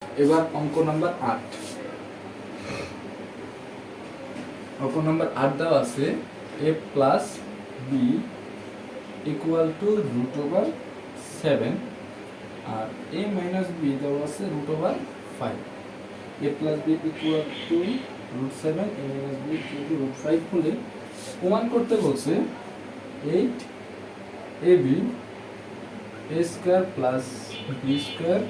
এবার অঙ্ক নাম্বার 8। অঙ্ক নাম্বার 8 দেওয়া আছে a plus B equal to root over 7 আর a মাইনাস বি দেওয়া আছে root over 5। a plus B equal to root 7 a minus B equal to root 5 হলে প্রমাণ করতে বলছে 8 ab a square plus B square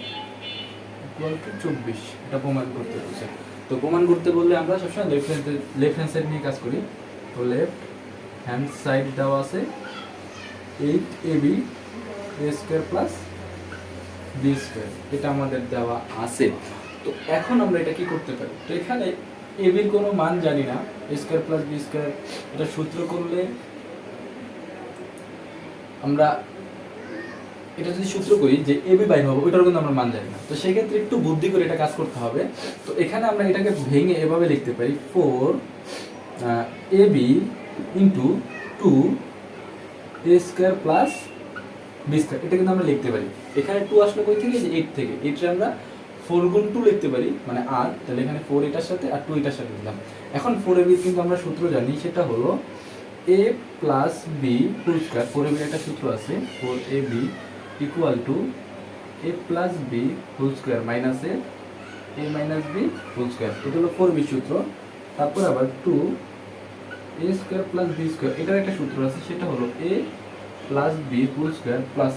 equal to 24। এটা প্রমাণ করতে বলছে। তো প্রমাণ করতে বললে আমরা সবসময় লেফট হ্যান্ড সাইড নিয়ে কাজ করি। তো লেফট হ্যান্ড সাইড দেওয়া আছে 8ab a square plus B square, এটা আমাদের দেওয়া আছে। তো এখন আমরা এটা কি করতে পারি? তো এখানে ab এর কোনো মান জানি না, a square plus B square এটা সূত্র করলে আমরা এটা যদি সূত্র করি যে এবি বাইর হবে, ওটার কিন্তু আমরা মান জানি না। তো সেই ক্ষেত্রে একটু বুদ্ধি করে এটা কাজ করতে হবে। তো এখানে আমরা এটাকে ভেঙে এভাবে লিখতে পারি 4 ab into 2 a square plus B square, এটা কিন্তু আমরা লিখতে পারি। এখানে 2 আসলে কই থেকে? যে 8 থেকে। 8 রে আমরা 4 গুণ 2 লিখতে পারি, মানে 8। তাহলে এখানে 4 এটার সাথে আর 2 এটার সাথে দিলাম। এখন 4ab কিন্তু আমরা সূত্র জানি, সেটা হলো a plus B whole square. 4ab একটা সূত্র আছে, 4ab equal to a plus B whole square minus a minus B whole square. এটা হলো 4b সূত্র। তারপর আবার 2 a square plus B square, এটার একটা সূত্র আছে, সেটা হলো a plus B whole square plus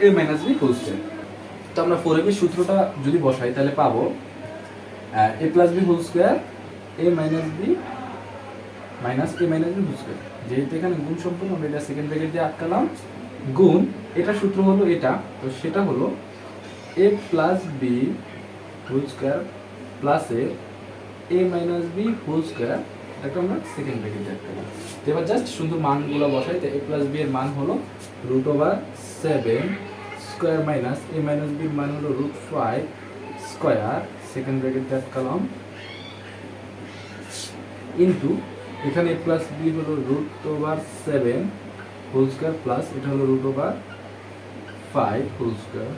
a minus B whole square. তো আমরা 4ab সূত্রটা যদি বসাই তাহলে পাবো a plus B whole square a minus B minus a minus B whole square. যেহেতু এখানে গুণ সম্পূর্ণ, আমরা এটা সেকেন্ড ব্র্যাকেট দিয়ে আটকালাম। গুণ, এটা সূত্র হলো এটা, তো সেটা হলো a plus B whole square plus a minus B whole square, এটা আমরা সেকেন্ড ব্র্যাকেট দিয়ে আটকালাম। তো এবার জাস্ট সুন্দর মানগুলো বসাই। তো a প্লাস বি এর মান হলো root over 7 square minus a minus B এর মান হলো রুট 5 স্কয়ার, সেকেন্ড ব্র্যাকেট দিয়ে আটকালাম, ইনটু এখানে a প্লাস বি হলো root over 7 whole square plus এটা হলো রুট ওভার 5 হোল স্কয়ার।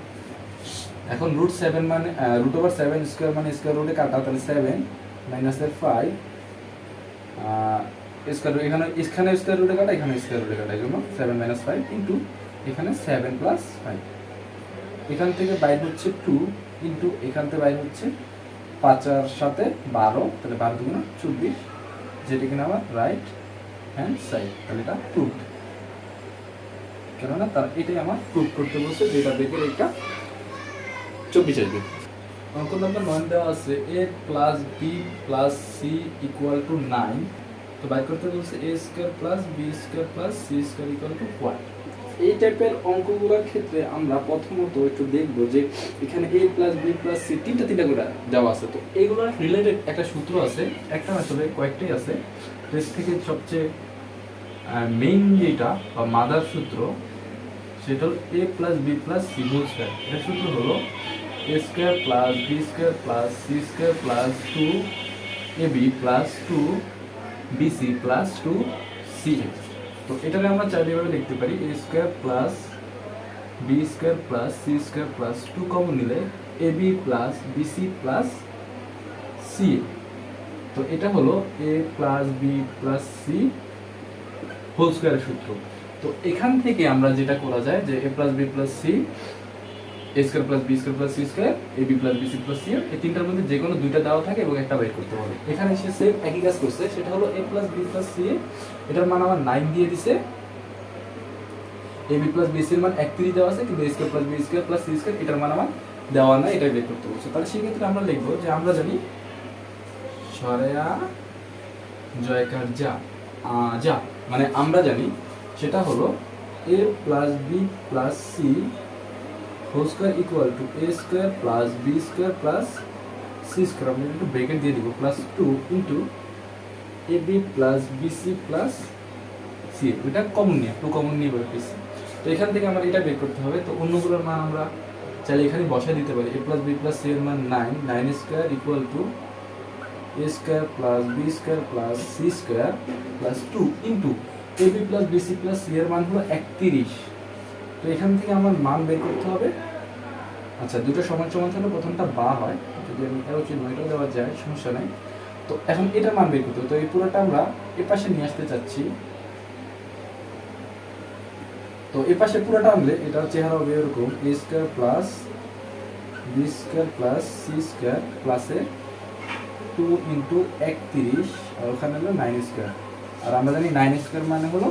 এখন রুট 7 মানে রুট ওভার 7 স্কয়ার মানে স্কয়ার রুটে কাটা, তাহলে 7 মাইনাস এর 5 স্কয়ার, এখানে স্কয়ার রুটে কাটা, এখানে স্কয়ার রুটে কাটা, এই জন্য 7 মাইনাস 5 ইনটু এখানে 7 প্লাস 5। এখান থেকে বাইর হচ্ছে 2 ইনটু এখান থেকে বাইর হচ্ছে 5 আর সাথে 12, তাহলে 12 দুগুণ 24, যেটা কিনা আমার রাইট হ্যান্ড সাইড। তাহলে এটা প্রুফ, কেননা তার এটাই আমার প্রুফ করতে বলছে, যেটা দেখে এটা 24 আসবে। অঙ্ক নাম্বার 9 দেওয়া আছে a plus B plus C equal to 9। তো বাইর করতে বলছে a square plus B square plus C square equal to what. এই টাইপের অঙ্কগুলোর ক্ষেত্রে আমরা প্রথমত একটু দেখব যে এখানে a plus B plus C তিনটা করে দেওয়া আছে। তো এইগুলোর রিলেটেড একটা সূত্র আছে, একটা না তবে কয়েকটাই আছে। তো এর থেকে সবচেয়ে মেইন যেটা বা মাদার সূত্র, সেটা হলো a plus B plus C whole square. এর সূত্র হলো a square plus B square plus C square plus 2ab plus 2bc plus 2ca। তো এটাকে আমরা চাইলে এভাবে লিখতে পারি a square plus B square plus C square plus 2 common নিলে ab plus bc plus ca। তো এটা হলো a plus B plus C whole স্কয়ারের সূত্র। তো এখান থেকে আমরা যেটা করা যায় যে a plus B plus C, a square plus B square plus C square, ab plus bc plus c, এই তিনটার মধ্যে যে কোনো দুইটা দেওয়া থাকে এবং একটা বের করতে হবে। এখানে সে সেম একই কাজ করছে, সেটা হলো a plus B plus C, এটার মান আমার 9 দিয়ে দিছে। ab প্লাস bc এর মান 31 দেওয়া আছে, কিন্তু a square plus B square plus C square এটার মান আমার দেওয়া নাই, এটা বের করতে বলছে। তাহলে সেই ক্ষেত্রে আমরা লিখব যে আমরা জানি সরেয়া জয়কার যা যা, মানে আমরা জানি সেটা হলো a plus B plus C whole square equal to a square plus B square plus C square, আমরা একটু ব্র্যাকেট দিয়ে দিব, plus 2 into ab plus bc plus C. এটা কমন নিয়ে 2 কমন নিয়ে বের করছি। তো এখান থেকে আমরা এটা বের করতে হবে। তো অন্যগুলোর মান আমরা চাইলে এখানে বসাই দিতে পারি। a plus B plus C এর মান 9 square equal to a square plus B square plus C square plus 2 into ab plus bc plus C এর মান হলো 31। তো এখান থেকে আমার মান বের করতে হবে আচ্ছা, দুটো সমান সমান হলে প্রথমটা বা হয়, যদি আমি এরো চিহ্ন এটা দেওয়া যায় সমস্যা নাই। তো এখন এটার মান বের করতে হবে। তো এই পুরোটা আমরা এ পাশে নিয়ে আসতে চাচ্ছি। তো এ পাশে পুরোটা আনলে এটা চেহারা হবে এরকম a square plus b square plus c square প্লাসে 2 ইন্টু 31 আর ওখানে হলো 9 স্কয়ার। আর আমরা জানি 9 স্কয়ার মানে হলো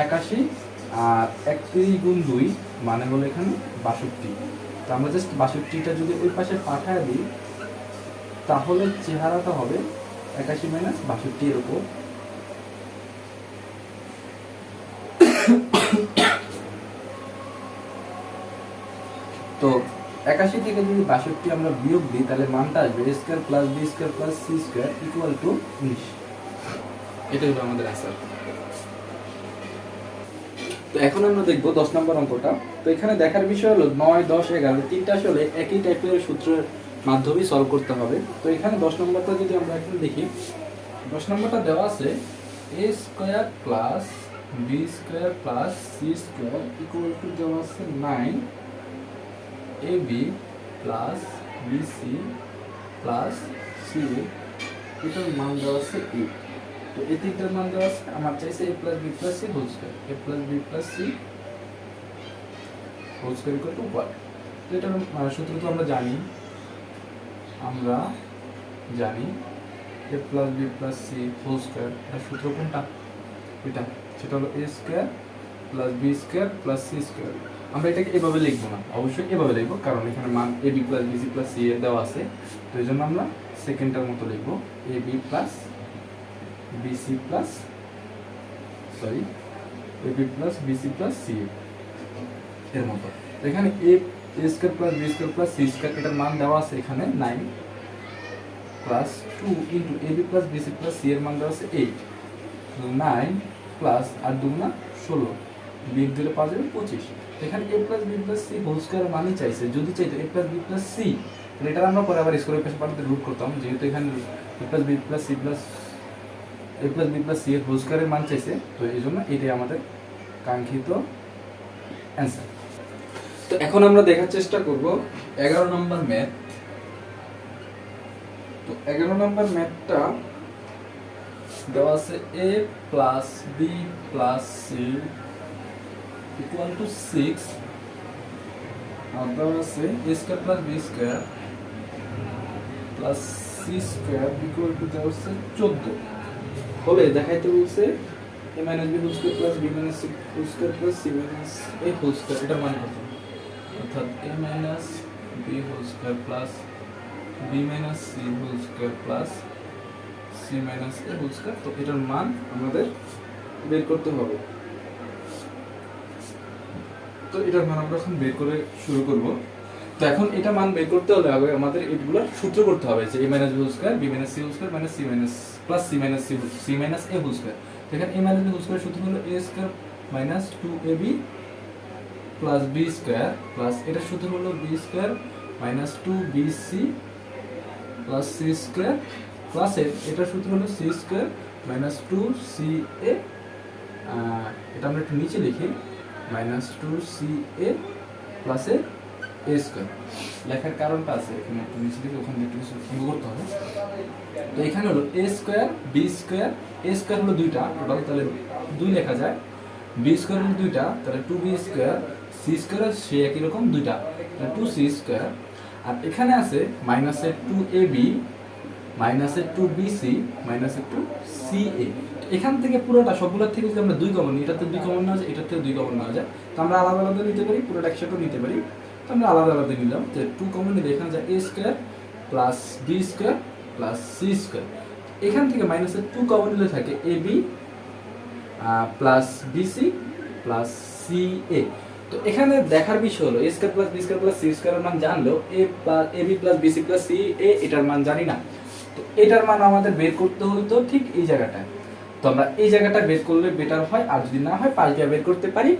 81 আর 31 গুণ 2 মানে হলো এখানে 62। তো আমরা জাস্ট 62টা যদি ওই পাশে পাঠায় দিই তাহলে চেহারাটা হবে 81 মাইনাস 62 এরকম। তো 81 থেকে যদি 62 আমরা বিয়োগ দিই তাহলে মানটা আসবে a square plus b square plus c square equal two 19। এটাই হলো আমাদের आंसर। তো এখন আমরা দেখব 10 নম্বর অঙ্কটা। তো এখানে দেখার বিষয় হলো 9, 10, 11 তিনটা আসলে একই টাইপের সূত্রের মাধ্যমে সলভ করতে হবে। তো এখানে 10 নম্বরটা যদি আমরা এখন দেখি, 10 নম্বরটা দেওয়া আছে a square plus b square plus c square equal to দেওয়া আছে 9 ab plus bc plus c, এটার মান দেওয়া আছে 8। তো এই তিনটার মান দেওয়া আছে, আমার চাইছে a plus b plus c whole square, a plus b plus c whole square equal to 1। তো এটার সূত্র তো আমরা জানি a plus b plus c whole square, এর সূত্র কোনটা? এটা, সেটা হলো a square plus b square plus c square. আমরা এটাকে এভাবে লিখব না, অবশ্যই এভাবে লিখব, কারণ এখানে মান ab plus bc plus c এর দেওয়া আছে। তো এই জন্য আমরা সেকেন্ডটার মতো লিখব ab plus bc plus ab plus bc plus c এর মতো। এখানে a square plus b square plus c square এটার মান দেওয়া আছে এখানে 9 plus 2 into ab plus bc plus c এর মান দেওয়া আছে 8। 9 প্লাস আর 2 না 16, বিয়োগ দিলে পাওয়া যাবে 25। এখানে a plus b plus c whole square মানই চাইছে। যদি চাইতো a plus b plus c, তাহলে এটা আমরা পরে আবার স্কয়ারের পাশে পাঠাতে রুট করতাম। যেহেতু এখানে a plus b plus c plus a plus b plus c এর হোল স্কয়ারের মান চাইছে, তো এই জন্য এটাই আমাদের কাঙ্ক্ষিত অ্যান্সার। তো এখন আমরা দেখার চেষ্টা করব 11 নম্বর ম্যাথ। তো 11 নম্বর ম্যাথটা দেওয়া আছে a plus b plus c equal to 6, আর দেওয়া আছে a square plus b square plus c square equal to দেওয়া আছে 14 হলে দেখাইতে বলছে a minus b whole square plus b minus c whole square plus c minus a whole square, এটার মান কত? অর্থাৎ a minus b whole square plus b minus c whole square plus c minus a whole square. তো এটার মান আমাদের বের করতে হবে। তো এটার মান আমরা এখন বের করে শুরু করব। তো এখন এটা মান বের করতে হলে আগে আমাদের এগুলোর সূত্র করতে হবে, যে a minus b whole square b minus c whole square minus c minus plus c minus c minus a whole square. দেখেন a minus b whole square সূত্র হলো a square minus 2ab plus b square plus এটার সূত্র হলো b square minus 2bc plus c square plus এটার সূত্র হলো c square minus 2ca, এটা আমরা একটু নিচে লিখি minus 2ca plus a square. লেখার কারণটা আছে এখানে একটু নিচে লিখে ওখানে একটু কিছু করতে হবে। তো এখানে হলো a square b square, a square হলো দুইটা টোটাল, তাহলে 2 লেখা যায়, b স্কয়ার হলো দুইটা তাহলে 2b স্কয়ার, c স্কয়ার সে একই রকম দুইটা তাহলে 2c স্কয়ার, আর এখানে আছে মাইনাসের 2ab মাইনাসের 2bc মাইনাসের 2ca। এখান থেকে পুরোটা সবগুলোর থেকে যদি আমরা 2 কমন নিই, এটাতে 2 কমন নেওয়া যায়, এটাতে 2 কমন নেওয়া যায়, তো আমরা আলাদা আলাদা নিতে পারি, পুরোটা একসাথে নিতে পারি। তো আমরা আলাদা আলাদা নিলাম, যে 2 কমন নিলে এখানে যায় a square plus b square plus c square. এখান থেকে মাইনাসের 2 কমন নিলে থাকে ab plus bc plus ca। তো এখানে দেখার বিষয় হলো a square plus b square plus c স্কয়ারের মান জানলেও ab plus bc plus ca এটার মান জানি না। তো এটার মান আমাদের বের করতে হলে তো ঠিক এই জায়গাটায়, তো আমরা এই জায়গাটা বের করলে বেটার হয়, আর যদি না হয় পাশ দিয়ে বের করতে পারি,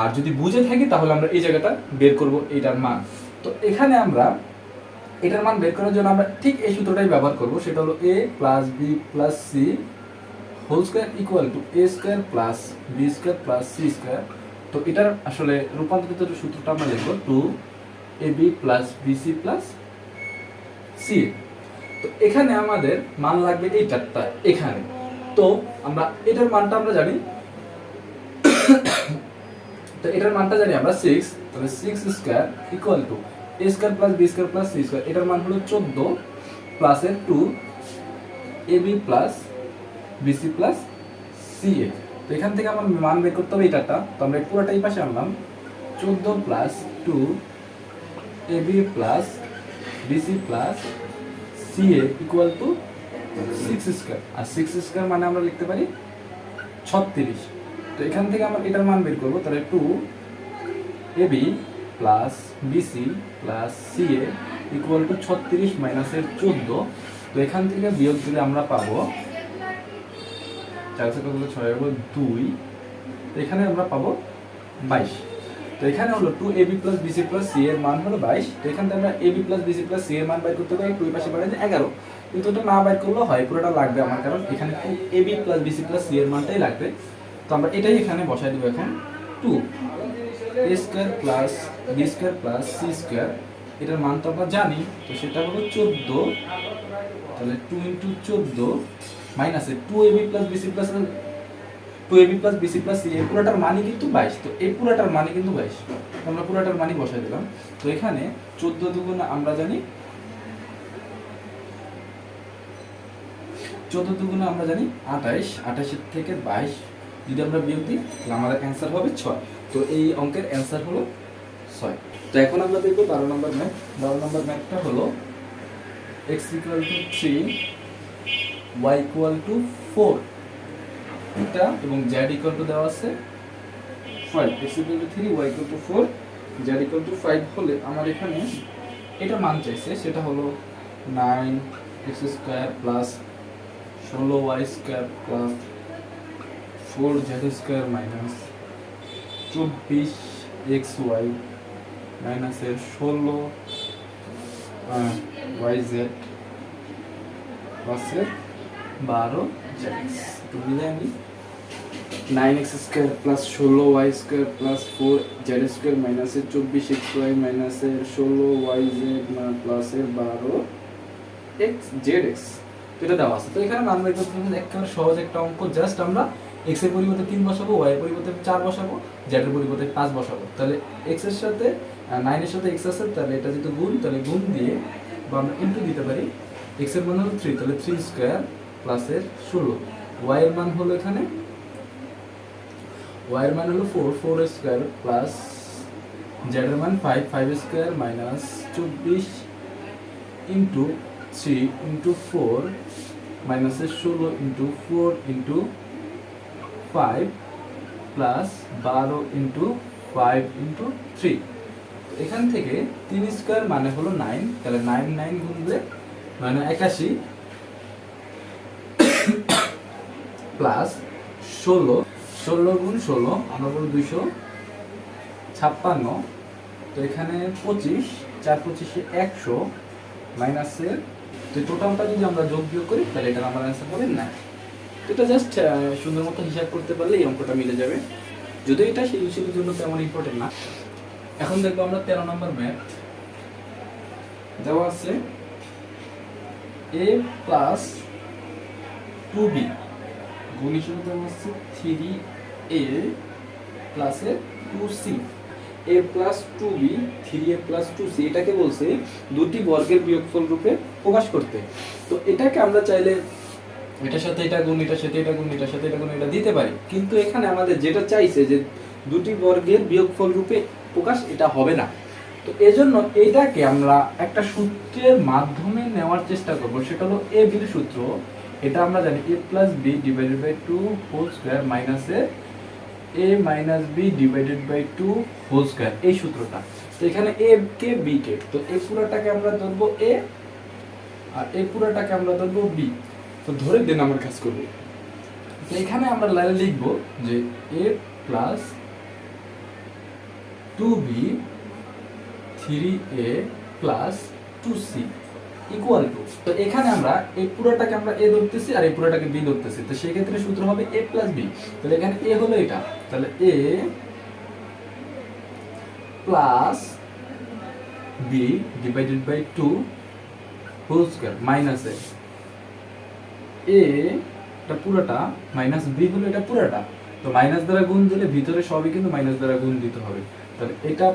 আর যদি বুঝে থাকি তাহলে আমরা এই জায়গাটা বের করব এটার মান। তো এখানে আমরা এটার মান বের করার জন্য আমরা ঠিক এই সূত্রটাই ব্যবহার করব, সেটা হলো a plus b plus c whole square equal to a square plus b square plus c square. তো এটার আসলে রূপান্তরিত সূত্রটা আমরা লিখব 2 a b plus bc plus c. তো এখানে আমাদের মান লাগবে এই চারটা এখানে। তো আমরা এটার মানটা আমরা জানি, তো এটার মানটা জানি আমরা 6, তাহলে 6 square equal to a square plus b square plus c square, এটার মান হলো 14 প্লাস এর 2 ab plus bc plus ca। তো এখান থেকে আমার মান বের করতে হবে এটাটা, তো আমরা পুরোটাই পাশে আনলাম 14 plus 2 ab plus bc plus ca equal to 6 square. আর 6 স্কয়ার মানে আমরা লিখতে পারি 36। তো এখান থেকে আমরা এটার মান বের করব, তাহলে 2 ab plus bc plus ca equal two 36 মাইনাসের 14। তো এখান থেকে বিয়োগ দিলে আমরা পাবো 4 কত হলো 6 হবে 2, তো এখানে আমরা পাবো 22। তো এখানে হলো 2ab plus bc plus c এর মান হলো 22। তো এখান থেকে আমরা ab plus bc plus c এর মান বের করতে পারি 2 এর পাশে বাড়াই 11, কিন্তু এটা না বের করলেও হয়, পুরোটা লাগবে আমার, কারণ এখানে 2ab plus bc plus c এর মানটাই লাগবে। তো আমরা এটাই এখানে বসাই দেব এখন 2 a square plus b square plus c square, এটার মান তো আমরা জানি, তো সেটা হলো 14, তাহলে 2 into 14 minus 2ab plus bc plus 2ab plus bc plus c এর পুরোটার মানই কিন্তু 22। তো এই পুরোটার মানই কিন্তু 22, আমরা পুরোটার মানই বসাই দিলাম। তো এখানে 14 দুগুণ আমরা জানি 28, 28 থেকে 22 যদি আমরা বিয়োগ দিই তাহলে আমাদের অ্যান্সার হবে 6। তো এই অঙ্কের অ্যান্সার হলো 6। তো এখন আমরা দেখব 12 নম্বর ম্যাথ। 12 নম্বর ম্যাথটা হলো x equal to 3 y equal to 4 এটা এবং z ইকুয়াল টু দেওয়া আছে 5। x equal to 3 y equal to 4 z equal to 5 হলে আমার এখানে এটা মান চাইছে, সেটা হলো 9x square plus 16y square plus 4z square minus 24xy minus এর 16yz প্লাস এর 12z। তো মিলে আমি 9x square plus 16y square plus 4z square minus এর 24xy মাইনাস এর 16yz প্লাস এর 12xzx, এটা দেওয়া আছে। তো এখানে মান বের করতে হবে, একেবারে সহজ একটা অঙ্ক, জাস্ট আমরা x এর পরিবর্তে 3 বসাবো, y এর পরিবর্তে 4 বসাবো, z এর পরিবর্তে 5 বসাবো। তাহলে x এর সাথে 9 এর সাথে x আছে, তাহলে এটা যেহেতু গুণ, তাহলে গুণ দিয়ে বা আমরা ইনটু দিতে পারি। x এর মান হলো 3, তাহলে 3 স্কয়ার প্লাস এর 16, y এর মান হলো এখানে y এর মান হলো 4, 4 স্কয়ার প্লাস z এর মান 5, 5 square minus 24 into 3 into 4 minus 16 into 4 into 5 plus 12 into 5 into 3। এখান থেকে 3 স্কয়ার মানে হলো 9, তাহলে 9 9 গুণলে মানে 81 প্লাস 16, 16 গুণ 16 আমরা বলবো 256। তো এখানে 25, 4 25 100 মাইনাসের, তো টোটালটা যদি আমরা যোগ বিয়োগ করি তাহলে এটা আমার অ্যান্সার হবে 9। তো এটা জাস্ট সুন্দর মতো হিসাব করতে পারলে এই অঙ্কটা মিলে যাবে, যদিও এটা সেই হিসেবের জন্য তেমন ইম্পর্টেন্ট না। এখন দেখবো আমরা 13 নম্বর ম্যাথ। দেওয়া আছে a প্লাস 2b গুণ হিসেবে দেওয়া আছে 3a plus 2c, a plus 2b 3a plus 2c, এটাকে বলছে দুটি বর্গের বিয়োগফল রূপে প্রকাশ করতে। তো এটাকে আমরা চাইলে এটার সাথে এটা গুণ, এটার সাথে এটা গুণ, এটার সাথে এটা গুণ, এটা দিতে পারি, কিন্তু এখানে আমাদের যেটা চাইছে যে দুটি বর্গের বিয়োগফল রূপে প্রকাশ, এটা হবে না। তো এজন্য এটাকে আমরা একটা সূত্রের মাধ্যমে নেওয়ার চেষ্টা করব, সেটা হলো a b এর সূত্র। এটা আমরা জানি a plus b divided by 2 whole square minus a minus b divided by 2 whole square, এই সূত্রটা। তো এখানে a কে b কে, তো এই পুরোটাকে আমরা ধরবো a আর এই পুরোটাকে আমরা ধরবো b। তো ধরে দেন আমরা কাজ করব। তো এখানে আমরা লাইনে লিখব যে a plus 2b 3a plus 2c equal to, তো এখানে আমরা এই পুরোটাকে আমরা a ধরতেছি আর এই পুরোটাকে b ধরতেছি, তো সেই ক্ষেত্রে সূত্র হবে a প্লাস b। তাহলে এখানে a হলো এটা, তাহলে a plus b divided by 2 whole square minus a এটা পুরোটা মাইনাস বি হলো এটা পুরোটা, তো মাইনাস দ্বারা গুণ দিলে ভিতরে সবই কিন্তু মাইনাস দ্বারা গুণ দিতে হবে, তাহলে এটা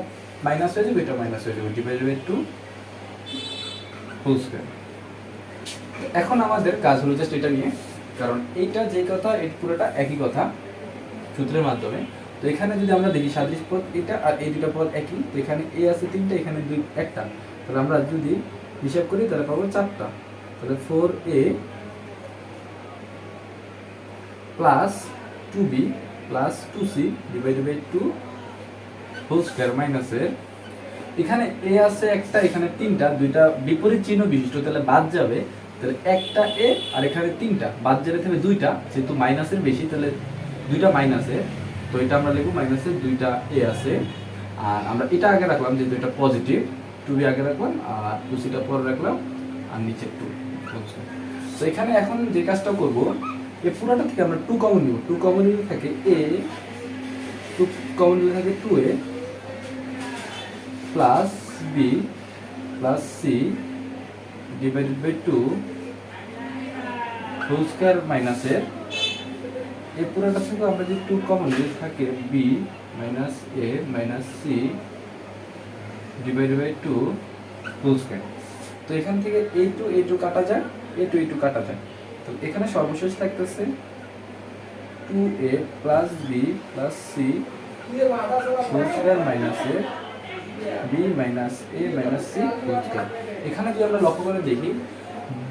মাইনাস হয়ে যাবে, এটা মাইনাস হয়ে যাবে, ডিভাইডেড বাই 2 হোল স্কয়ার। এখন আমাদের কাজ হলো জাস্ট এটা নিয়ে, কারণ এইটা যে কথা এটা পুরোটা একই কথা সূত্রের মাধ্যমে। তো এখানে যদি আমরা দেখি সাদৃশ পদ এটা আর এই দুটো পদ একই, তো এখানে এ আছে 3টা, এখানে একটা, তাহলে আমরা যদি হিসাব করি তাহলে পাবো 4টা, তাহলে 4a plus 2b plus 2c divided by 2 whole square minus a এখানে এ আছে একটা, এখানে 3টা, দুইটা বিপরীত চিহ্ন বিশিষ্ট, তাহলে বাদ যাবে, তাহলে একটা এ আর এখানে 3টা বাদ যাবে, তাহলে 2টা, যেহেতু মাইনাসের বেশি তাহলে 2টা মাইনাসে, তো এটা আমরা লিখব মাইনাসে 2টা এ আছে, আর আমরা এটা আগে রাখলাম যেহেতু এটা পজিটিভ, 2b আগে রাখলাম আর 2cটা পরে রাখলাম আর নিচে 2। তো এখানে এখন যে কাজটা করব, এই পুরোটা থেকে আমরা 2 কমন নিব, 2 কমন নিলে থাকে a, 2 কমন নিলে থাকে 2a plus b plus c divided by 2 whole square minus এর এই পুরোটা থেকে আমরা যদি 2 কমন নিই থাকে b minus a minus c divided by 2 whole square. তো এখান থেকে a2 কাটা যায়, a2 কাটা যায়, তো এখানে সর্বশেষ থাকতেছে 2a plus b plus c whole square minus a b minus a minus c whole square. এখানে যদি আমরা লক্ষ্য করে দেখি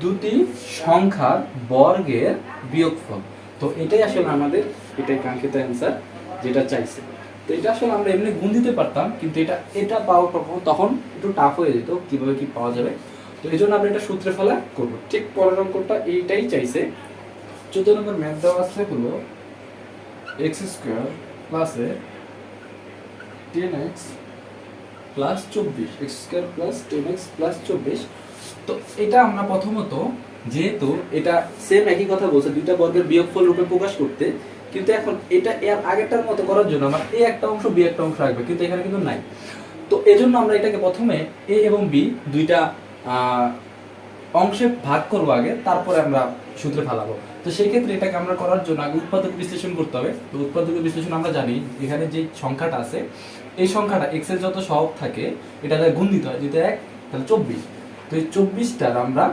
দুটি সংখ্যার বর্গের বিয়োগফল, তো এটাই আসলে আমাদের এটাই কাঙ্ক্ষিত অ্যান্সার যেটা চাইছে। তো এটা আসলে আমরা এমনি গুণ দিতে পারতাম, কিন্তু এটা পাওয়া তখন একটু টাফ হয়ে যেত, কিভাবে কি পাওয়া যাবে, তো এই জন্য আমরা এটা সূত্রে ফেলা করবো। ঠিক পরের অঙ্কটা এইটাই চাইছে। 14 নম্বর ম্যাথ দেওয়া আছে হলো এক্স স্কোয়ার প্লাসে 10x plus 24, x square plus 10x plus 24। তো এটা আমরা প্রথমত যেহেতু এটা সেম একই কথা বলছে দুইটা বর্গের বিয়োগফল রূপে প্রকাশ করতে, কিন্তু এখন এটা এর আগেরটার মতো করার জন্য আমার এ একটা অংশ বি একটা অংশ রাখবে, কিন্তু এখানে কিন্তু নাই। তো এজন্য আমরা এটাকে প্রথমে এ এবং বি দুইটা অংশে ভাগ করবো আগে, তারপরে আমরা সূত্রে ফেলাবো। তো সেই ক্ষেত্রে এটাকে আমরা করার জন্য আগে উৎপাদক বিশ্লেষণ করতে হবে। তো উৎপাদক বিশ্লেষণ আমরা জানি এখানে যে সংখ্যাটা আছে এই সংখ্যাটা এক্স এর যত সহগ থাকে এটা গুণ দিতে হয়, যেটা 1 তাহলে 24। তো এই 24টার আমরা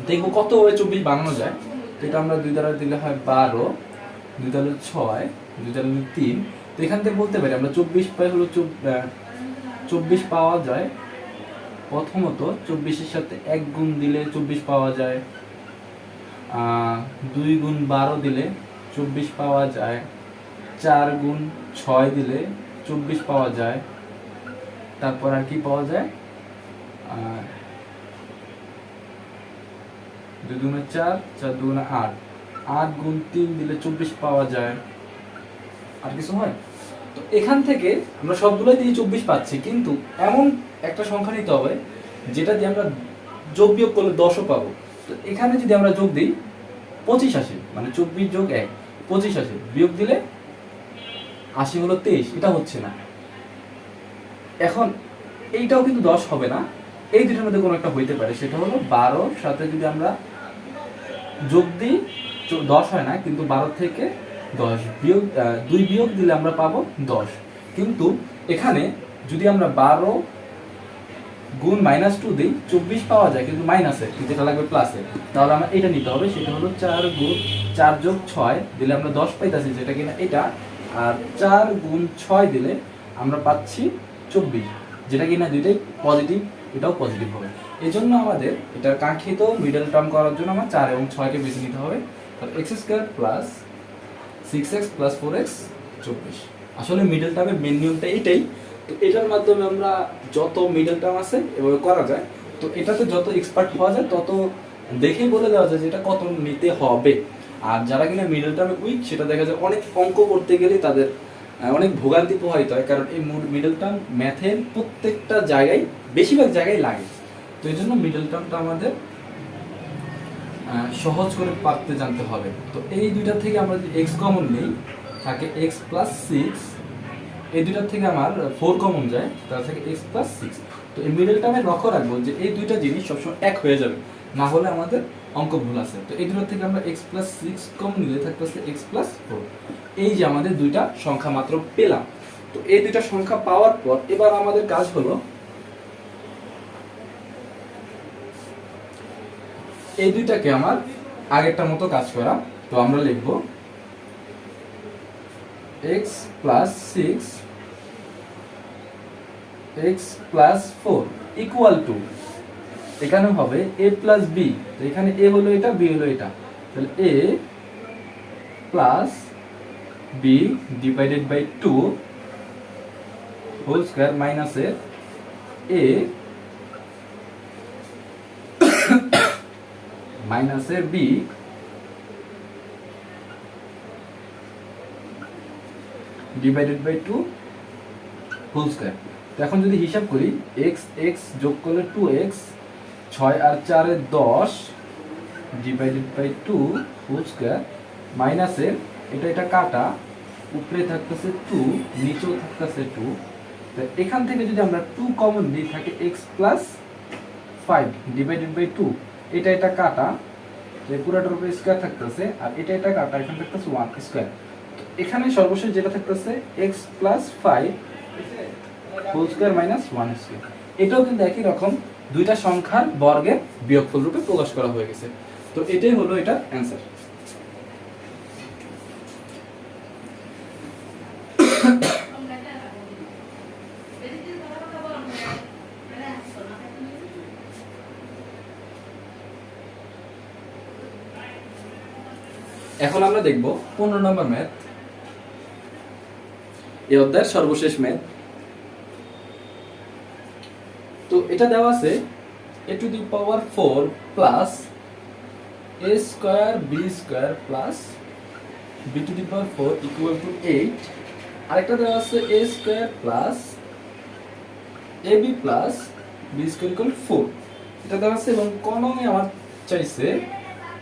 দেখবো কতভাবে 24 বানানো যায়। তো এটা আমরা 2 দ্বারা দিলে হয় 12, 2 দ্বারা 6, 2 দ্বারা 3। তো এখান থেকে বলতে পারি আমরা 24 পাই হলো 24 পাওয়া যায়। প্রথমত 24-এর সাথে 1 গুণ দিলে 24 পাওয়া যায়, 2 গুণ 12 দিলে 24 পাওয়া যায়, 4 গুণ 6 দিলে 24 পাওয়া যায়, তারপর আর কি পাওয়া যায়, 2 দুগুণে 4, 4 দুগুণে 8, 8 গুণ 3 দিলে 24 পাওয়া যায়। আর কিছু হয়? তো এখান থেকে আমরা সবগুলোই দিয়ে 24 পাচ্ছি, কিন্তু এমন একটা সংখ্যা নিতে হবে যেটা দিয়ে আমরা যোগ বিয়োগ করলে 10ও পাবো। তো এখানে যদি আমরা যোগ দিই 25 আসে, মানে 24 যোগ 1 25 আসে, বিয়োগ দিলে 80 হলো 23, এটা হচ্ছে না। এখন এইটাও কিন্তু 10 হবে না, এই দুটোর মধ্যে কোনো একটা হইতে পারে, সেটা হলো 12 সাথে যদি আমরা যোগ দিই 10 হয় না, কিন্তু 12 থেকে 10 বিয়োগ 2 বিয়োগ দিলে আমরা পাবো 10। কিন্তু এখানে যদি আমরা 12 গুণ -2 দিই 24 পাওয়া যায়, কিন্তু মাইনাসে, কিন্তু এটা লাগবে প্লাসে, তাহলে আমরা এটা নিতে হবে, সেটা হলো 4 গুণ 4 যোগ 6 দিলে আমরা 10 পাইতাছি, যেটা কিনা এটা, আর 4 গুণ 6 দিলে আমরা পাচ্ছি 24, যেটা কিনা দুইটাই পজিটিভ, এটাও পজিটিভ হবে। এই জন্য আমাদের এটার কাঙ্ক্ষিত মিডল টার্ম করার জন্য আমরা 4 এবং 6কে বেছে নিতে হবে। তাহলে x square plus 6x plus 4x 24। আসলে মিডল টার্মের মেন নিয়মটা এটাই। তো এটার মাধ্যমে আমরা যত মিডল টার্ম আছে এভাবে করা যায়। তো এটাতে যত এক্সপার্ট হওয়া যায় তত দেখেই বলে দেওয়া যায় যে এটা কত নিতে হবে। আর যারা কিনা মিডল টার্মে উইক, সেটা দেখা যায় অনেক অঙ্ক করতে গেলে তাদের অনেক ভোগান্তি প্রভাবিত হয়, কারণ এই মিডল টার্ম ম্যাথের প্রত্যেকটা জায়গায় বেশিরভাগ জায়গায় লাগে। তো এই জন্য মিডল টার্মটা আমাদের সহজ করে পারতে জানতে হবে। তো এই দুইটা থেকে আমরা যদি এক্স কমন নেই থাকে x প্লাস 6, এই দুইটার থেকে আমার 4 কমন যায়, তার থেকে x প্লাস 6। তো এই মিডল টার্মে লক্ষ্য রাখবো যে এই দুইটা জিনিস সবসময় এক হয়ে যাবে, না হলে আমাদের অঙ্ক ভুল আছে। তো এই দুটো থেকে আমরা x+6 কমন নিলে থাকতেছে x+4। এই যে আমাদের দুইটা সংখ্যা মাত্র পেলাম। তো এই দুইটা সংখ্যা পাওয়ার পর এবার আমাদের কাজ হলো এই দুইটাকে আমার আগেরটার মতো কাজ করা। তো আমরা লিখব x+6 x+4 ইকুয়াল টু, এখানে হবে a প্লাস b, এখানে a হলো এটা, b হলো এটা, তাহলে a plus b divided by 2 whole square minus এ a মাইনাস এ b divided by 2 whole square. তো এখন যদি হিসাব করি x x যোগ করলে 2x, 6 আর 4 এ 10 divided by 2 whole square minus এর এটা কাটা, উপরে থাকতেছে 2, নিচেও থাকতেছে 2। তো এখান থেকে যদি আমরা 2 কমন নিই থাকে x+5 ডিভাইডেড বাই 2, এটা কাটা, এই পুরোটার উপরে স্কয়ার থাকতেছে, আর এটা কাটা, এখানে থাকতেছে 1 স্কয়ার। তো এখানে সর্বশেষ যেটা থাকতেছে x+5 whole square minus 1 square. এটাও কিন্তু একই রকম দুইটা সংখ্যার বর্গের বিয়োগফল রূপে প্রকাশ করা হয়ে গেছে। তো এটাই হলো এটার অ্যানসার। এখন আমরা দেখব 15 নম্বর ম্যাথ, এই অধ্যায়ের সর্বশেষ ম্যাথ। তো এটা দেওয়া আছে a to the power 4 plus a square b square plus b to the power 4 equal to 8। আরেকটা দেওয়া আছে a square plus ab plus b square equal 4। এটা দেওয়া আছে এবং কর্ণে আমার চাইছে,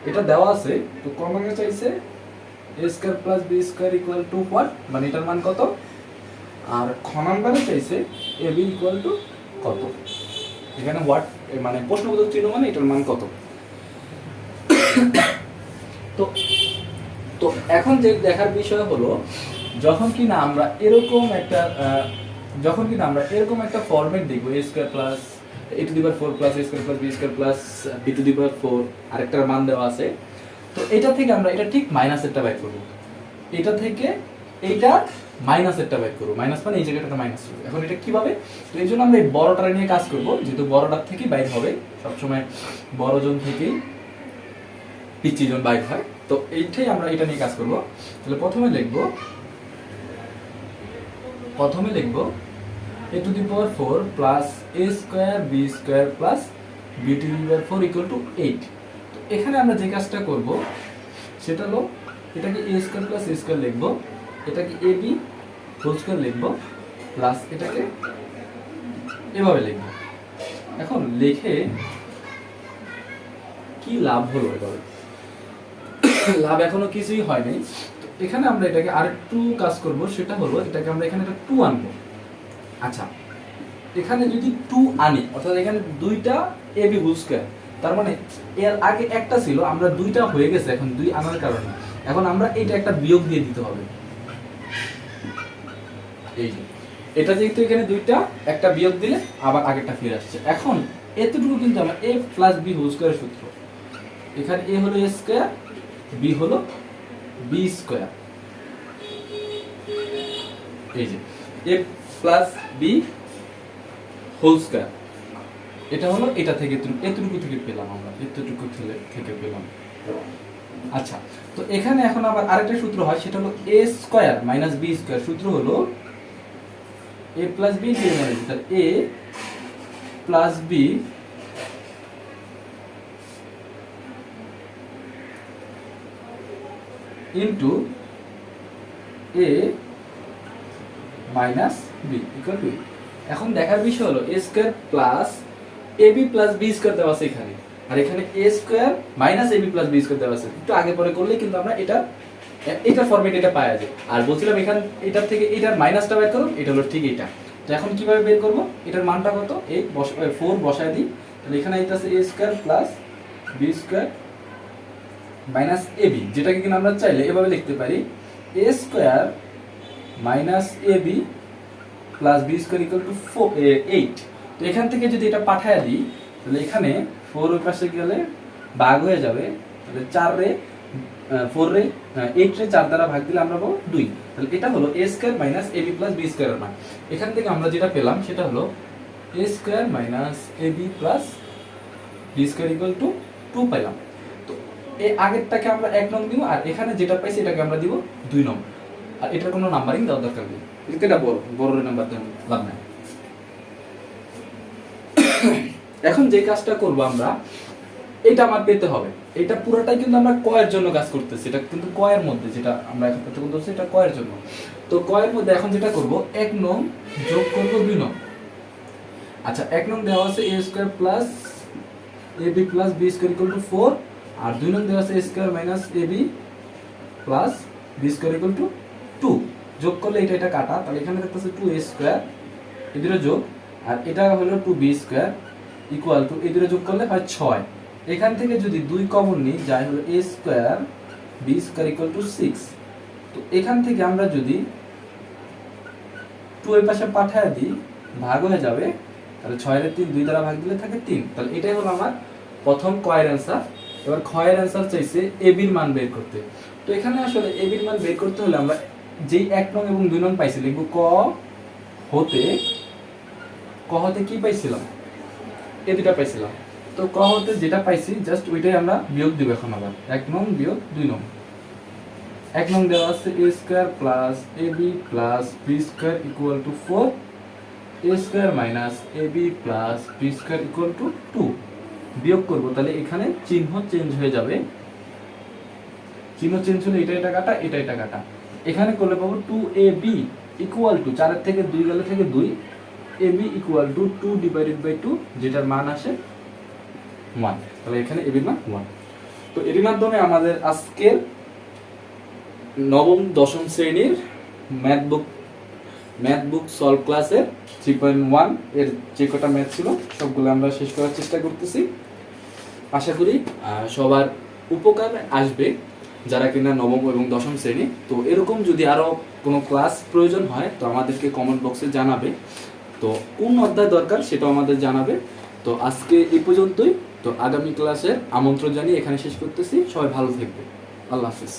এটা দেওয়া আছে, তো কর্ণে চাইছে a square plus b square equal to what, মানে এটার মান কত, আর খ নাম্বারে চাইছে ab ইকুয়াল টু কত। এখানে হোয়াট মানে প্রশ্নবোধক চিহ্ন মানে এটার মান কত। তো তো এখন যে দেখার বিষয় হলো যখন কিনা আমরা এরকম একটা ফরম্যাট দেখব a square plus a to the power 4 plus a square plus b square plus b to the power 4 আরেকটার মান দেওয়া আছে। তো এটা থেকে আমরা এটা ঠিক মাইনাসেরটা বাইর করব, এটা থেকে এইটা মাইনাসেরটা বাইর করব, মাইনাস মানে এই জায়গাটা মাইনাস হবে। এখন এটা কিভাবে, তো এই জন্য আমরা এই বড়টা নিয়ে কাজ করব, যেহেতু বড়টার থেকেই বাইর হবে, সবসময় বড় জন থেকেই পিচ্ছি জন বাইর হয়। তো এইটাই আমরা এটা নিয়ে কাজ করব। তাহলে প্রথমে লিখব a to the power 4 plus a square b square plus b to the power 4 equal to 8। তো এখানে আমরা যে কাজটা করব সেটা হলো এটাকে a square plus a square লিখব, এটাকে ab হোল স্কয়ার লিখব, প্লাস এটাকে এভাবে লিখব। এখন লিখে কি লাভ হলো, এভাবে লাভ এখনো কিছুই হয় নাই। তো এখানে আমরা এটাকে আরেকটু কাজ করব, সেটা হলো এটাকে আমরা এখানে একটা 2 আনবো। আচ্ছা, এখানে যদি 2 আনি, অর্থাৎ এখানে দুইটা ab হোল স্কয়ার, তার মানে এর আগে একটা ছিল, আমরা দুইটা হয়ে গেছে, এখন 2 আনার কারণে এখন আমরা এটা একটা বিয়োগ দিয়ে দিতে হবে। এই যে এটা যেহেতু এখানে দুইটা, একটা বিয়োগ দিলে আবার আগেরটা ফিরে আসছে। এখন এতটুকু কিন্তু আমরা a plus b whole square সূত্র, এখানে a হলো a স্কয়ার, b হলো b স্কয়ার। এই যে a plus b whole square, এটা হলো এটা থেকে এতটুকু থেকে পেলাম, আমরা এতটুকু থেকে পেলাম। আচ্ছা, তো এখানে এখন আবার আরেকটা সূত্র হয়, সেটা হলো a square minus b square. সূত্র হলো a প্লাস b তাহলে a plus b into a minus b equal to. এখন দেখার বিষয় হলো a square plus ab plus b square দেওয়া আছে এখানে, আর এখানে a square minus ab plus b square দেওয়া আছে। একটু আগে পরে করলে কিন্তু আমরা এটা ফরম্যাট এটা পাওয়া যায়। আর বলছিলাম এখান এটার থেকে এটার মাইনাসটা বের করুন, এটা হলো ঠিক এটা। তো এখন কিভাবে বের করব, এটার মানটা কত, 4 বসায় দিই, তাহলে এখানে আইতাছে a square plus b square minus ab, যেটাকে কিনা আমরা চাইলে এভাবে লিখতে পারি a square minus ab plus b square equal two 8। তো এখান থেকে যদি এটা পাঠায় দিই তাহলে এখানে 4 ওই পাশে গেলে ভাগ হয়ে যাবে, তাহলে 4 রে 4 রে 8 রে 4 দ্বারা ভাগ দিলে আমরা পাবো 2। তাহলে এটা হলো a square minus ab plus b square এর মান। এখান থেকে আমরা যেটা পেলাম সেটা হলো a square minus ab plus b square equal to 2 পেলাম। তো এই আগেরটাকে আমরা 1 নং দিব, আর এখানে যেটা পাইছি এটাকে আমরা দিব 2 নং, আর এটার কোনো নাম্বারিং দেওয়ার দরকার নেই, এটা বড় নাম্বার দেওয়ার লাভ নাই। এখন যে কাজটা করব আমরা, এটা আমার পেতে হবে, এটা পুরোটাই কিন্তু আমরা কয়ের জন্য কাজ করতেছি, এটা কিন্তু কয়ের মধ্যে যেটা আমরা এখন এতক্ষণ ধরছি এটা কয়ের জন্য। তো কয়ের মধ্যে এখন যেটা করব 1 নং যোগ করব 2 নং। আচ্ছা 1 নং দেওয়া আছে a square plus ab plus b square equal two 4, আর 2 নং দেওয়া আছে a square minus ab plus b square equal to 2। যোগ করলে এটা কাটা, তাহলে এখানে থাকতেছে 2a স্কয়ার, এই দুটো যোগ, আর এটা হলো 2b স্কয়ার ইকুয়াল টু এই দুটো যোগ করলে হয় 6। এখান থেকে যদি 2 কমন নিই যায় হলো a square b square equal to 6। তো এখান থেকে আমরা যদি 2 এর পাশে পাঠায় দিই ভাগ হয়ে যাবে, তাহলে 6 এর 3 2 দ্বারা ভাগ দিলে থাকে 3। তাহলে এটাই হলো আমার প্রথম কয়ের অ্যানসার। এবার ক্ষয়ের অ্যানসার চাইছে ab এর মান বের করতে। তো এখানে আসলে ab এর মান বের করতে হলে আমরা যেই 1 নং এবং 2 নং পাইছি লিখব ক হতে কি পাইছিলাম, এই দুটো পাইছিলাম। তো ক হতে যেটা পাইছি জাস্ট ওইটাই আমরা বিয়োগ দিব এখন আবার, 1 নং বিয়োগ 2 নং। 1 নং দেওয়া আছে a square plus ab plus b square equal two 4, a square minus ab plus b square equal to 2। বিয়োগ করব, তাহলে এখানে চিহ্ন চেঞ্জ হয়ে যাবে, চিহ্ন চেঞ্জ হলে এটা কাটা, এটা কাটা, এখানে করলে পাবো 2ab ইকুয়াল টু 4 এর থেকে 2 গেলে থেকে 2, ab equal to 2 divided by 2, যেটার মান আসে 1। তাহলে এখানে ab এর মান 1। তো এর মাধ্যমে আমাদের আজকের নবম দশম শ্রেণীর ম্যাথ বুক সলভ ক্লাসের 3.1 এর যে কটা ম্যাথ ছিল সবগুলো আমরা শেষ করার চেষ্টা করতেছি। আশা করি সবার উপকার আসবে যারা কিনা নবম এবং দশম শ্রেণী। তো এরকম যদি আরো কোনো ক্লাস প্রয়োজন হয় তো আমাদেরকে কমেন্ট বক্সে জানাবে, তো কোন অধ্যায় দরকার সেটাও আমাদের জানাবে। তো আজকে এই পর্যন্তই, তো আগামী ক্লাসের আমন্ত্রণ জানিয়ে এখানে শেষ করতেছি। সবাই ভালো থাকবে, আল্লাহ হাফেজ।